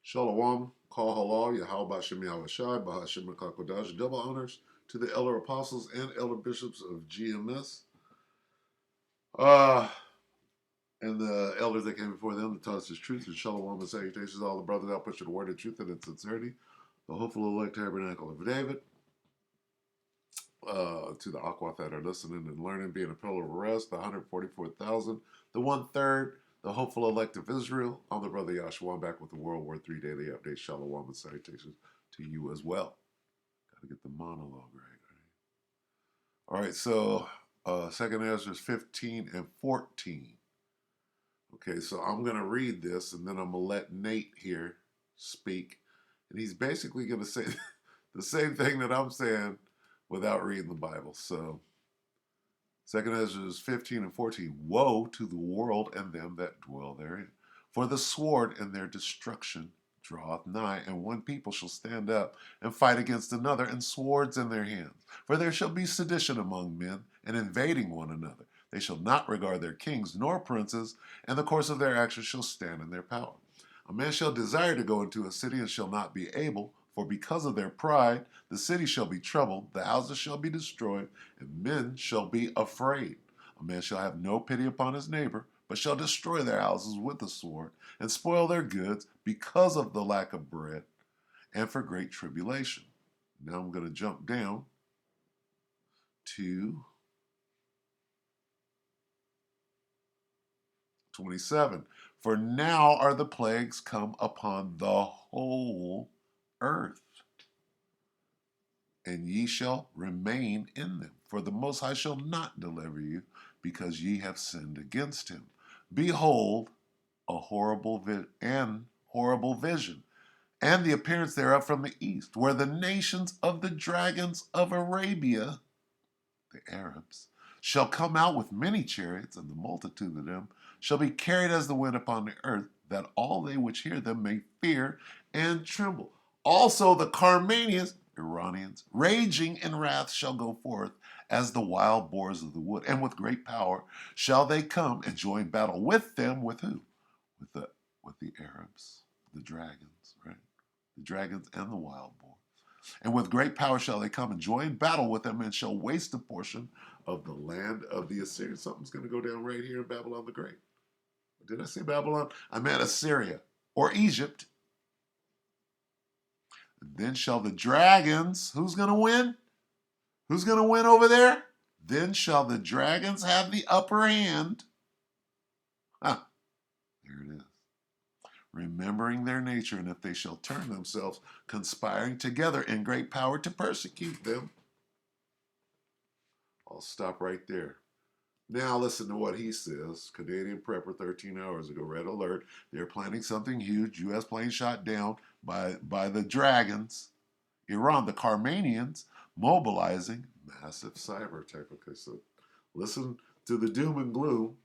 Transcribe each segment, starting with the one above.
Shalom, Kal Halal, Yahweh Shem Yahushai, Bahashim Kakodash, double honors to the elder apostles and elder bishops of GMS, uh, and the elders that came before them that taught us his truth, and Shalom and salutations to all the brothers out pushing the word of truth and its sincerity, the hopeful elect tabernacle of David, to the Aquath that are listening and learning, being a pillar of rest, the 144,000, the 1/3, the hopeful elect of Israel. I'm the brother Yahshua. I'm back with the WW3 Daily Update. Shalom and salutations to you as well. Got to get the monologue right. All right, so 2nd Ezra 15 and 14. Okay, so I'm going to read this, and then I'm going to let Nate here speak. And he's basically going to say the same thing that I'm saying without reading the Bible. So 2nd Ezra 15 and 14. Woe to the world and them that dwell therein. For the sword and their destruction draweth nigh, and one people shall stand up and fight against another, and swords in their hands. For there shall be sedition among men, and invading one another. They shall not regard their kings nor princes, and the course of their actions shall stand in their power. A man shall desire to go into a city, and shall not be able, for because of their pride, the city shall be troubled, the houses shall be destroyed, and men shall be afraid. A man shall have no pity upon his neighbor, but shall destroy their houses with the sword, and spoil their goods because of the lack of bread, and for great tribulation. Now I'm going to jump down to 27. For now are the plagues come upon the whole earth, and ye shall remain in them. For the Most High shall not deliver you, because ye have sinned against him. Behold, a horrible vision, and the appearance thereof from the east, where the nations of the dragons of Arabia, the Arabs, shall come out with many chariots, and the multitude of them shall be carried as the wind upon the earth, that all they which hear them may fear and tremble. Also the Carmanians, Iranians, raging in wrath, shall go forth as the wild boars of the wood, and with great power shall they come and join battle with them. With who? With the Arabs, the dragons, right? The dragons and the wild boar. And with great power shall they come and join battle with them, and shall waste a portion of the land of the Assyrians. Something's going to go down right here in Babylon the Great. Did I say Babylon? I meant Assyria or Egypt. And then shall the dragons, who's going to win? Who's going to win over there? Then shall the dragons have the upper hand. There it is. Remembering their nature, and if they shall turn themselves, conspiring together in great power to persecute them. I'll stop right there. Now listen to what he says. Canadian Prepper 13 hours ago. Red alert. They're planning something huge. U.S. plane shot down by the dragons. Iran, the Carmanians, mobilizing massive cyber attack. Okay, so listen to the doom and gloom.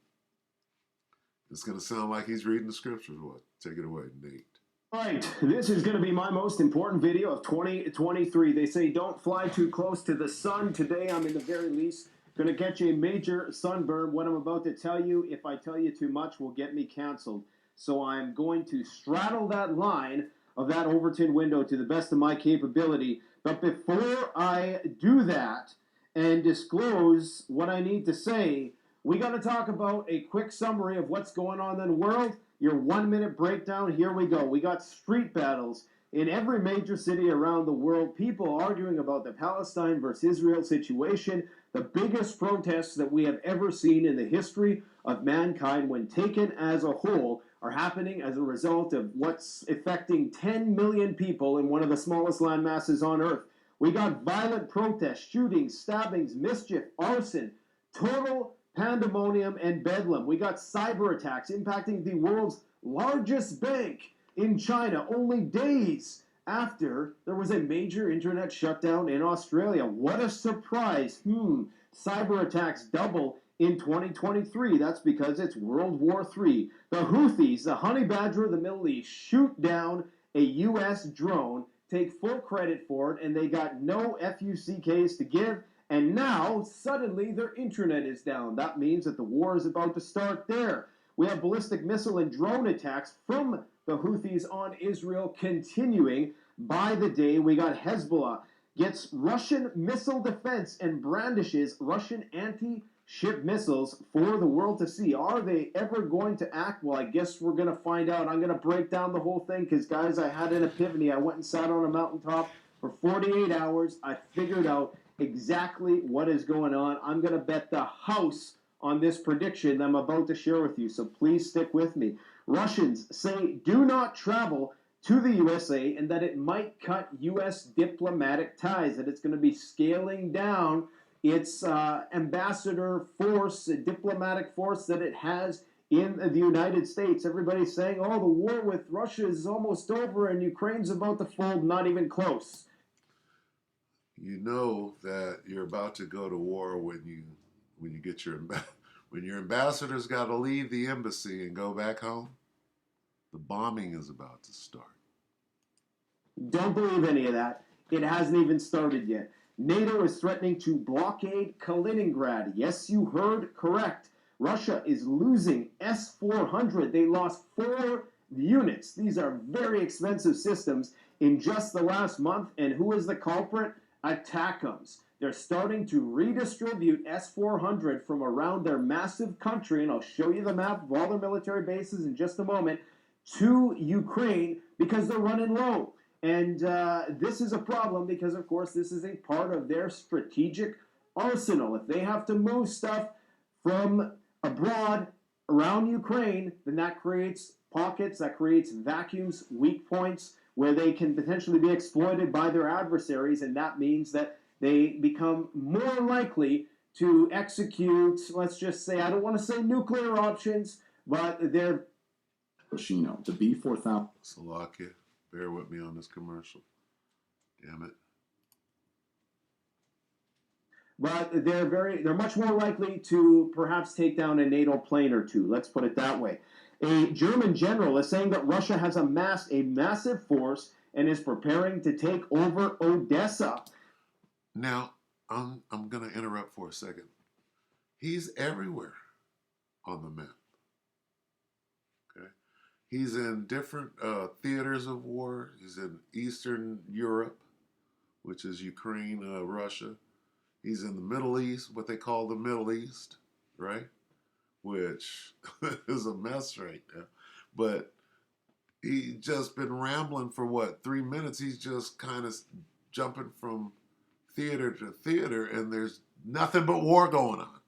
It's going to sound like he's reading the scriptures. What? Take it away, Nate. All right, this is going to be my most important video of 2023. They say don't fly too close to the sun. Today, I'm in the very least going to catch a major sunburn. What I'm about to tell you, if I tell you too much, will get me canceled. So I'm going to straddle that line of that Overton window to the best of my capability. But before I do that and disclose what I need to say, we got to talk about a quick summary of what's going on in the world. Your 1-minute breakdown, here we go. We got street battles in every major city around the world. People arguing about the Palestine versus Israel situation. The biggest protests that we have ever seen in the history of mankind, when taken as a whole, are happening as a result of what's affecting 10 million people in one of the smallest land masses on earth. We got violent protests, shootings, stabbings, mischief, arson, total pandemonium and bedlam. We got cyber attacks impacting the world's largest bank in China only days after there was a major internet shutdown in Australia. What a surprise. Cyber attacks double in 2023. That's because it's World War III. The Houthis, the honey badger of the Middle East, shoot down a U.S. drone, take full credit for it, and they got no FUCKs to give. And now, suddenly, their internet is down. That means that the war is about to start there. We have ballistic missile and drone attacks from the Houthis on Israel continuing by the day. We got Hezbollah gets Russian missile defense and brandishes Russian anti-ship missiles for the world to see. Are they ever going to act? Well, I guess we're going to find out. I'm going to break down the whole thing because, guys, I had an epiphany. I went and sat on a mountaintop for 48 hours. I figured out exactly what is going on. I'm going to bet the house on this prediction that I'm about to share with you, so please stick with me. Russians say do not travel to the USA and that it might cut U.S. diplomatic ties, that it's going to be scaling down its ambassador force, diplomatic force that it has in the United States. Everybody's saying, oh, the war with Russia is almost over and Ukraine's about to fold, not even close. You know that you're about to go to war when you get when your ambassador's got to leave the embassy and go back home. The bombing is about to start. Don't believe any of that. It hasn't even started yet. NATO is threatening to blockade Kaliningrad. Yes, you heard correct. Russia is losing S-400. They lost 4 units. These are very expensive systems in just the last month. And who is the culprit? ATACMS. They're starting to redistribute S-400 from around their massive country, and I'll show you the map of all their military bases in just a moment, to Ukraine because they're running low. And this is a problem because, of course, this is a part of their strategic arsenal. If they have to move stuff from abroad around Ukraine, then that creates pockets, that creates vacuums, weak points where they can potentially be exploited by their adversaries, and that means that they become more likely to execute, let's just say, I don't want to say nuclear options, but they're... Hoshino, the B4000. Slovakia, bear with me on this commercial. Damn it. But they're much more likely to perhaps take down a NATO plane or two. Let's put it that way. A German general is saying that Russia has amassed a massive force and is preparing to take over Odessa. Now, I'm going to interrupt for a second. He's everywhere on the map. Okay, he's in different theaters of war. He's in Eastern Europe, which is Ukraine, Russia. He's in the Middle East, what they call the Middle East, right? Which is a mess right now. But he's just been rambling for, 3 minutes? He's just kind of jumping from theater to theater, and there's nothing but war going on.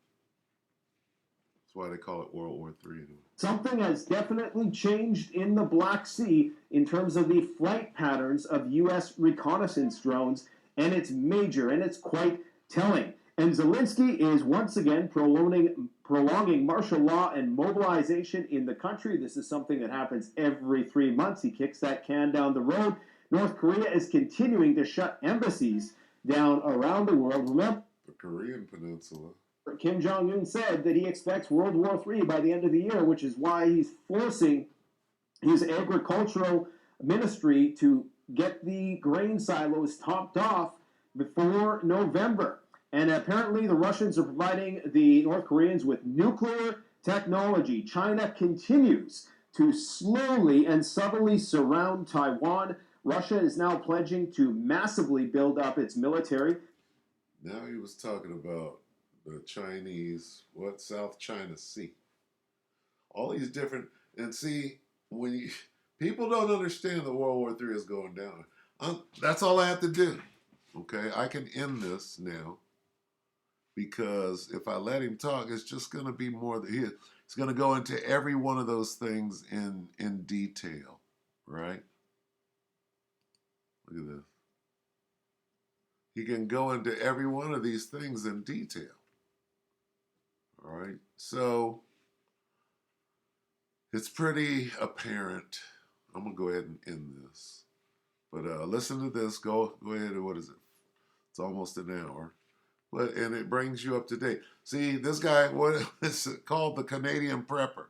That's why they call it World War III. Something has definitely changed in the Black Sea in terms of the flight patterns of U.S. reconnaissance drones, and it's major, and it's quite telling. And Zelensky is once again prolonging martial law and mobilization in the country. This is something that happens every 3 months. He kicks that can down the road. North Korea is continuing to shut embassies down around the world. Remember, The Korean Peninsula. Kim Jong-un said that he expects World War III by the end of the year, which is why he's forcing his agricultural ministry to get the grain silos topped off before November. And apparently the Russians are providing the North Koreans with nuclear technology. China continues to slowly and subtly surround Taiwan. Russia is now pledging to massively build up its military. Now he was talking about the Chinese, South China Sea. All these different, and see, when people don't understand that World War III is going down, that's all I have to do. Okay, I can end this now because if I let him talk, it's just going to be more. He's going to go into every one of those things in detail, right? Look at this. He can go into every one of these things in detail. All right, so it's pretty apparent. I'm gonna go ahead and end this, but listen to this. Go ahead. What is it? It's almost an hour, and it brings you up to date. See, this guy, what is it called? The Canadian Prepper,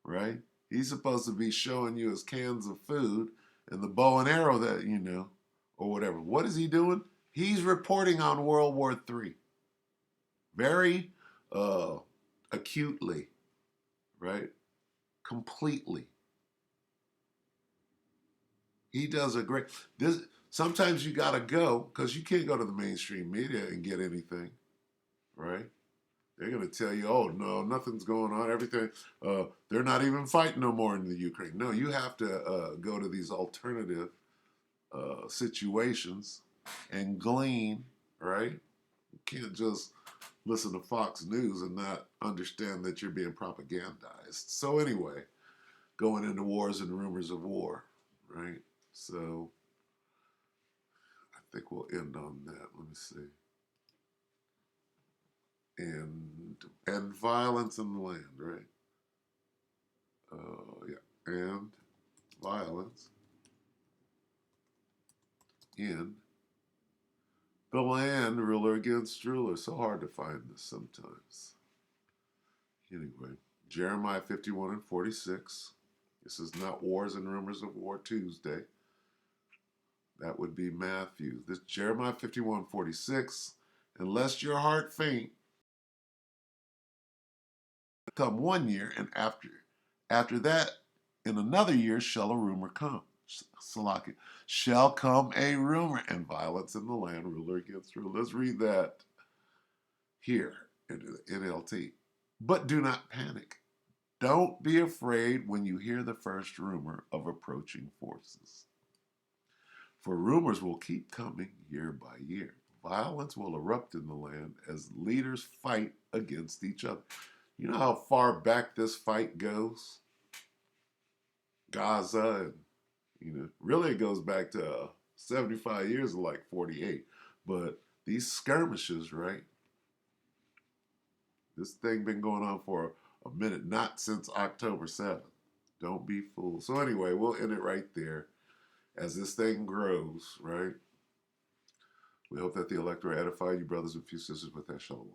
right? He's supposed to be showing you his cans of food and the bow and arrow that or whatever. What is he doing? He's reporting on World War III. Very acutely, right? Completely. He does a great. This sometimes you gotta go because you can't go to the mainstream media and get anything, right? They're gonna tell you, "Oh no, nothing's going on. Everything. They're not even fighting no more in the Ukraine." No, you have to go to these alternative situations and glean, right? You can't just listen to Fox News and not understand that you're being propagandized. So anyway, going into wars and rumors of war, right? So I think we'll end on that. Let me see. And violence in the land, right? Yeah, and violence in the land, ruler against ruler. So hard to find this sometimes. Anyway, Jeremiah 51 and 46. This is not Wars and Rumors of War Tuesday. That would be Matthew. This Jeremiah 51:46. Unless your heart faint, come 1 year, and after that, in another year shall a rumor come. Salaki. Shall come a rumor and violence in the land, ruler against ruler. Let's read that here in the NLT. But do not panic. Don't be afraid when you hear the first rumor of approaching forces. For rumors will keep coming year by year. Violence will erupt in the land as leaders fight against each other. You know how far back this fight goes? Gaza, and really it goes back to 75 years, like 48. But these skirmishes, right? This thing been going on for a minute, not since October 7th. Don't be fooled. So anyway, we'll end it right there. As this thing grows, right? We hope that the electorate edify you, brothers and few sisters, with that shalom.